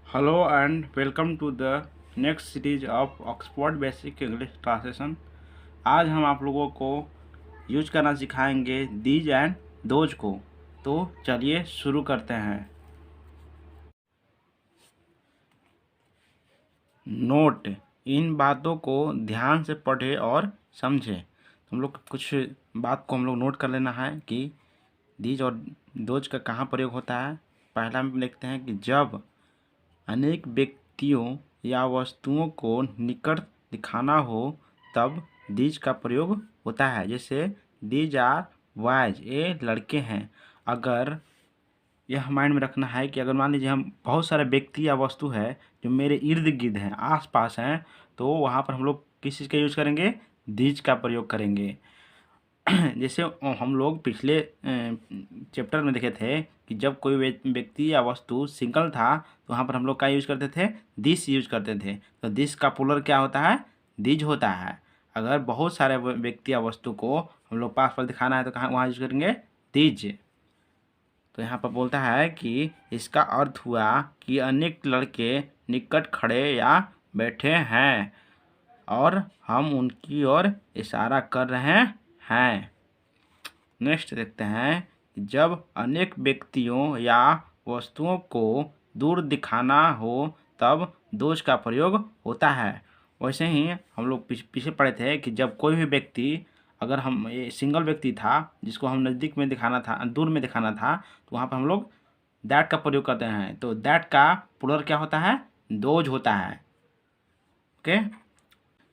Hello and welcome to the next series of Oxford Basic English Translation। आज हम आप लोगों को यूज करना सिखाएंगे दीज एंड दोज को। तो चलिए शुरू करते हैं। नोट, इन बातों को ध्यान से पढ़े और समझे। हम लोग कुछ बात को हम लोग नोट कर लेना है कि दीज और दोज का कहाँ प्रयोग होता है। पहला हम लिखते हैं कि जब अनेक व्यक्तियों या वस्तुओं को निकट दिखाना हो तब दीज का प्रयोग होता है। जैसे दीज आर बॉयज, ये लड़के हैं। अगर यह माइंड में रखना है कि अगर मान लीजिए हम बहुत सारे व्यक्ति या वस्तु है जो मेरे इर्द गिर्द हैं, आस पास हैं, तो वहाँ पर हम लोग किस चीज़ का यूज करेंगे? दीज का प्रयोग करेंगे। जैसे हम लोग पिछले चैप्टर में देखे थे कि जब कोई व्यक्ति या वस्तु सिंगल था तो वहाँ पर हम लोग क्या यूज करते थे? दिस यूज करते थे। तो दिस का प्लूरल क्या होता है? दीज होता है। अगर बहुत सारे व्यक्ति या वस्तु को हम लोग पास पर दिखाना है तो कहाँ वहाँ यूज करेंगे? दीज। तो यहाँ पर बोलता है कि इसका अर्थ हुआ कि अनेक लड़के निकट खड़े या बैठे हैं और हम उनकी ओर इशारा कर रहे हैं। नेक्स्ट देखते हैं कि जब अनेक व्यक्तियों या वस्तुओं को दूर दिखाना हो तब दोज का प्रयोग होता है। वैसे ही हम लोग पीछे पढ़े थे कि जब कोई भी व्यक्ति, अगर हम ये सिंगल व्यक्ति था जिसको हम नज़दीक में दिखाना था, दूर में दिखाना था, तो वहाँ पर हम लोग दैट का प्रयोग करते हैं। तो दैट का प्लूरल क्या होता है? दोज होता है। ओके,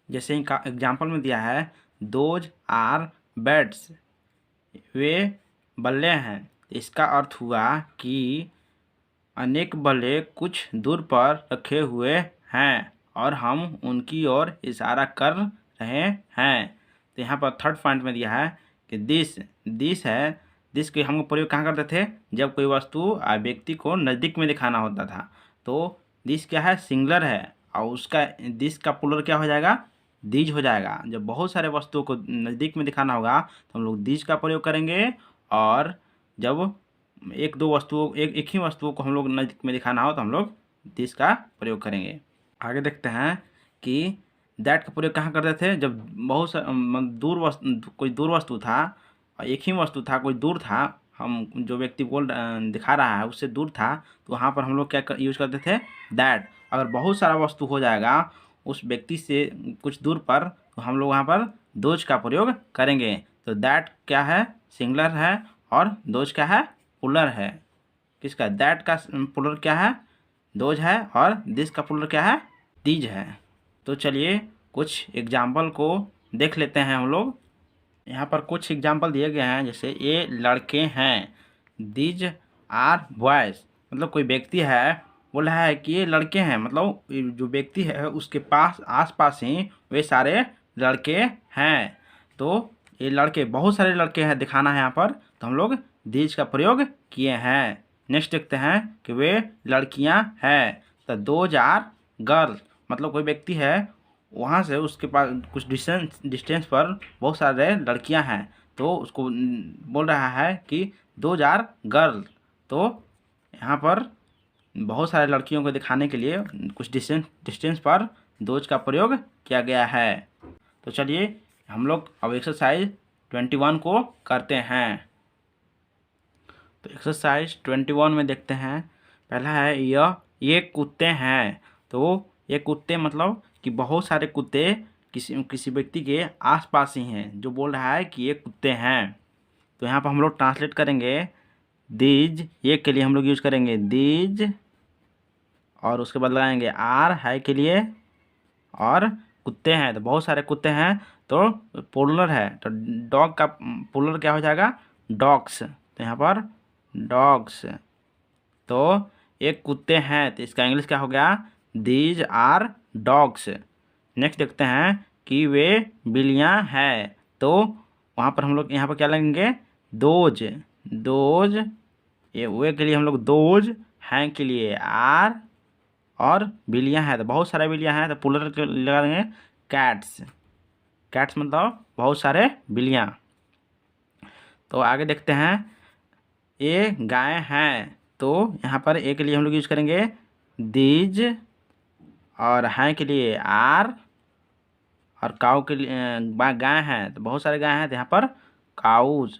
जैसे इनका एग्जाम्पल में दिया है दोज आर बेड्स, वे बल्ले हैं। इसका अर्थ हुआ कि अनेक बल्ले कुछ दूर पर रखे हुए हैं और हम उनकी ओर इशारा कर रहे हैं। तो यहाँ पर थर्ड पॉइंट में दिया है कि दिस है। दिस के हम प्रयोग कहाँ करते थे? जब कोई वस्तु या व्यक्ति को नज़दीक में दिखाना होता था। तो दिस क्या है? सिंगुलर है और उसका दिस का प्लूरल क्या हो जाएगा? दीज हो जाएगा। जब बहुत सारे वस्तुओं को नज़दीक में दिखाना होगा तो हम लोग दीज का प्रयोग करेंगे, और जब एक ही वस्तुओं को हम लोग नज़दीक में दिखाना हो तो हम लोग दिस का प्रयोग करेंगे। आगे देखते हैं कि दैट का प्रयोग कहाँ करते थे? जब बहुत सा कोई दूर वस्तु था और एक ही वस्तु था, कोई दूर था, हम जो व्यक्ति दिखा रहा है उससे दूर था, तो वहाँ पर हम लोग क्या यूज करते थे? दैट। अगर बहुत सारा वस्तु हो जाएगा उस व्यक्ति से कुछ दूर पर, तो हम लोग वहाँ पर दोज का प्रयोग करेंगे। तो दैट क्या है? सिंगुलर है और दोज क्या है? प्लूरल है। किसका? दैट का प्लूरल क्या है? दोज है और दिस का प्लूरल क्या है? दीज है। तो चलिए कुछ एग्जाम्पल को देख लेते हैं हम लोग। यहाँ पर कुछ एग्जाम्पल दिए गए हैं, जैसे ये लड़के हैं, दीज आर बॉयज़। मतलब कोई व्यक्ति है, बोल रहा है कि ये लड़के हैं, मतलब जो व्यक्ति है उसके पास आसपास ही वे सारे लड़के हैं। तो ये लड़के, बहुत सारे लड़के हैं दिखाना है यहाँ पर, तो हम लोग दीज का प्रयोग किए हैं। नेक्स्ट देखते हैं कि वे लड़कियां हैं। तो दोज आर गर्ल्स, मतलब कोई व्यक्ति है, वहाँ से उसके पास कुछ डिस्टेंस पर बहुत सारे लड़कियां हैं, तो उसको बोल रहा है कि दोज आर गर्ल। तो यहाँ पर बहुत सारे लड़कियों को दिखाने के लिए कुछ डिस्टेंस पर दोज का प्रयोग किया गया है। तो चलिए हम लोग अब एक्सरसाइज 21 को करते हैं। तो एक्सरसाइज 21 में देखते हैं। पहला है ये कुत्ते हैं। तो ये कुत्ते मतलब कि बहुत सारे कुत्ते किसी व्यक्ति के आसपास ही हैं, जो बोल रहा है कि ये कुत्ते हैं। तो यहाँ पर हम लोग ट्रांसलेट करेंगे दीज, ये के लिए हम लोग यूज करेंगे दीज, और उसके बाद लगाएंगे आर है के लिए, और कुत्ते हैं तो बहुत सारे कुत्ते हैं, तो प्लूरल है, तो डॉग का प्लूरल क्या हो जाएगा? डॉग्स। तो यहाँ पर डॉग्स। तो एक कुत्ते हैं, तो इसका इंग्लिश क्या हो गया? These are dogs. नेक्स्ट देखते हैं कि वे बिल्लियाँ हैं। तो वहाँ पर हम लोग यहाँ पर क्या लगेंगे? दोज। ये वे के लिए हम लोग दोज, हैं के लिए आर, और बिल्लियाँ हैं तो बहुत सारे बिल्लियाँ हैं, तो प्लूरल लगा देंगे कैट्स। कैट्स मतलब बहुत सारे बिल्लियाँ। तो आगे देखते हैं, ये गाय हैं। तो यहाँ पर ए के लिए हम लोग यूज करेंगे दीज, और हैं के लिए आर, और काऊ के लिए गाय है तो बहुत सारे गाय हैं तो यहाँ पर काउज।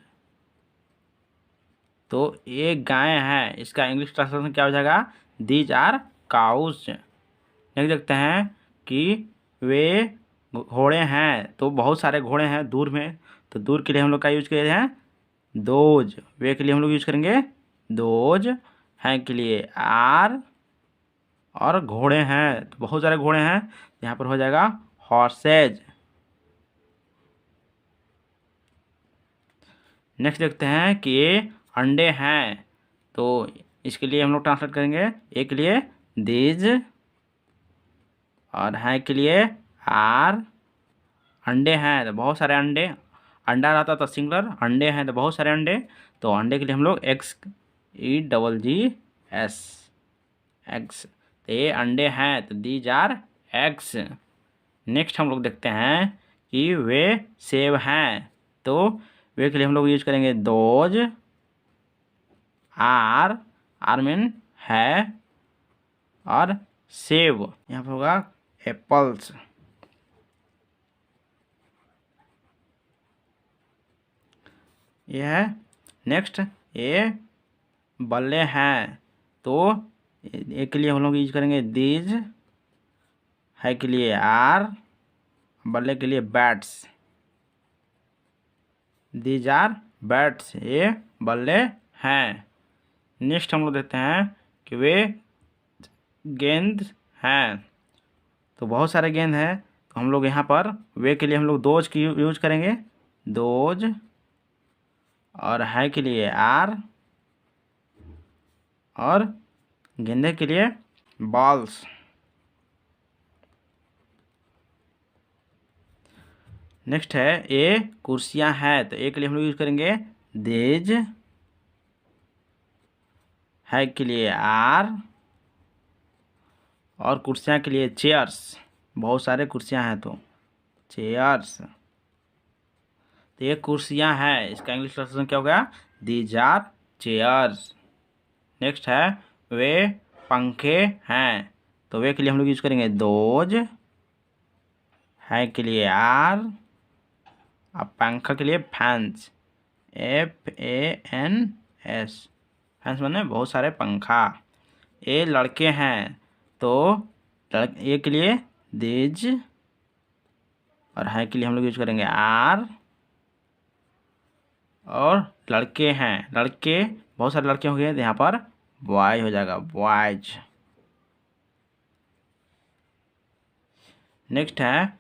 तो एक गाय है, इसका इंग्लिश ट्रांसलेशन क्या हो जाएगा? These are cause. नेक्स्ट देखते हैं कि वे घोड़े हैं, तो बहुत सारे घोड़े हैं दूर में, तो दूर के लिए हम लोग का यूज किए हैं दोज। वे के लिए हम लोग यूज करेंगे दोज। हैं के लिए आर, और घोड़े हैं तो बहुत सारे घोड़े हैं, यहाँ पर हो जाएगा हॉर्सेज। नेक्स्ट देखते हैं कि ये अंडे हैं, तो इसके लिए हम लोग ट्रांसलेट करेंगे ए के लिए दीज, और है के लिए आर। अंडे हैं तो बहुत सारे अंडे, अंडा रहता तो सिंगुलर, अंडे हैं तो बहुत सारे अंडे, तो अंडे के लिए हम लोग x E double G S, eggs. तो ये अंडे हैं तो दीज आर एग्स। नेक्स्ट हम लोग देखते हैं कि वे सेब हैं, तो वे के लिए हम लोग यूज करेंगे दोज, आर, आर मीन है, और सेब यहाँ पर होगा एप्पल्स। ये है। नेक्स्ट ये बल्ले हैं, तो एक के लिए हम लोग यूज करेंगे दीज, है के लिए आर, बल्ले के लिए बैट्स, दीज आर बैट्स, ये बल्ले हैं। नेक्स्ट हम लोग देखते हैं कि वे गेंद हैं, तो बहुत सारे गेंद हैं, तो हम लोग यहाँ पर वे के लिए हम लोग दोज की यूज करेंगे दोज, और है के लिए आर, और गेंदे के लिए बॉल्स। नेक्स्ट है ए कुर्सियां हैं, तो ए के लिए हम लोग यूज करेंगे देज, है के लिए आर, और कुर्सियां के लिए चेयर्स, बहुत सारे कुर्सियां हैं तो चेयर्स। तो ये कुर्सियां हैं, इसका इंग्लिश ट्रांसलेशन क्या हो गया? These are chairs. नेक्स्ट है वे पंखे हैं, तो वे के लिए हम लोग यूज करेंगे दोज, है के लिए आर, अब पंखा के लिए fans, F A N S, fans माने बहुत सारे पंखा। ये लड़के हैं, तो ए के लिए दीज, और है के लिए हम लोग यूज करेंगे आर, और लड़के हैं, लड़के बहुत सारे लड़के हो गए तो यहाँ पर बॉय हो जाएगा बॉयज। नेक्स्ट है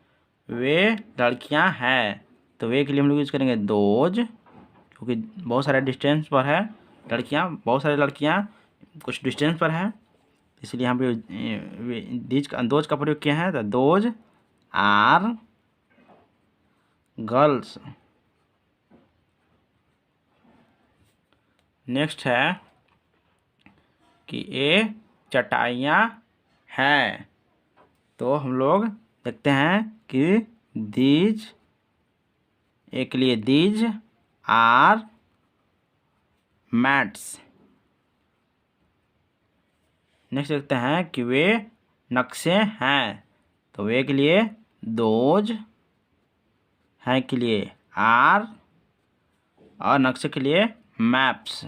वे लड़कियां हैं, तो वे के लिए हम लोग यूज करेंगे दोज, क्योंकि बहुत सारे डिस्टेंस पर है, लड़कियां बहुत सारी लड़कियां कुछ डिस्टेंस पर है, इसलिए यहाँ पे दीज का दोज का प्रयोग किया है, तो दोज आर गर्ल्स। नेक्स्ट है कि ये चटाइयाँ हैं, तो हम लोग देखते हैं कि दीज, एक के लिए दीज आर मैट्स। नेक्स्ट देखते हैं कि वे नक्शे हैं, तो वे के लिए दोज, है के लिए आर, और नक्शे के लिए मैप्स।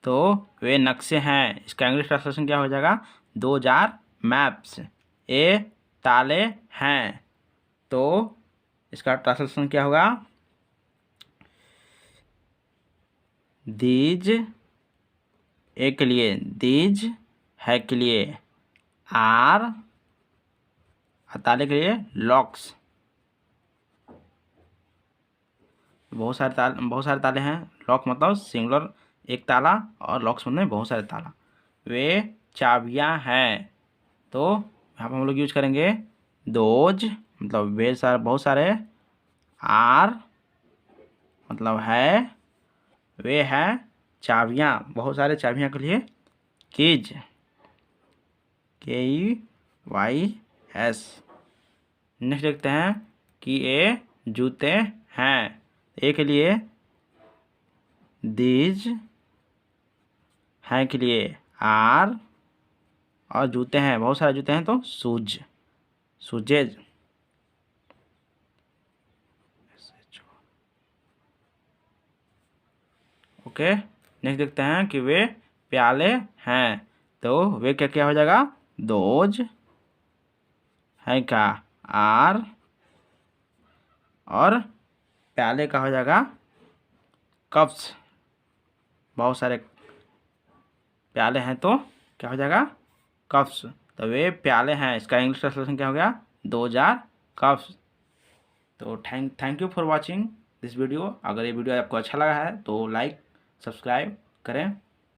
तो वे नक्शे हैं, इसका इंग्लिश ट्रांसलेशन क्या हो जाएगा? Those are maps. ये ताले हैं, तो इसका ट्रांसलेशन क्या होगा? दीज, ए के लिए दीज, है के लिए आर, और ताले के लिए लॉक्स। बहुत सारे ताले हैं, लॉक मतलब सिंगुलर एक ताला, और लॉक्स मतलब बहुत सारे ताला। वे चाबियां हैं, तो यहाँ पर हम लोग यूज करेंगे दोज, मतलब वे सारे बहुत सारे, आर मतलब है, वे हैं चाबियां, बहुत सारे चाबियां के लिए कीज, KEYS। नेक्स्ट देखते हैं कि ये जूते हैं, ए के लिए दीज, है के लिए आर, और जूते हैं, बहुत सारे जूते हैं तो शूज, शूजेज। ओके, नेक्स्ट देखते हैं कि वे प्याले हैं, तो वे क्या क्या हो जाएगा, दोज है क्या, आर, और प्याले का हो जाएगा कप्स, बहुत सारे प्याले हैं तो क्या हो जाएगा, कप्स। तो वे प्याले हैं, इसका इंग्लिश ट्रांसलेशन क्या हो गया, 2000 कप्स। तो thank you for watching this video. अगर ये वीडियो आपको अच्छा लगा है तो लाइक सब्सक्राइब करें।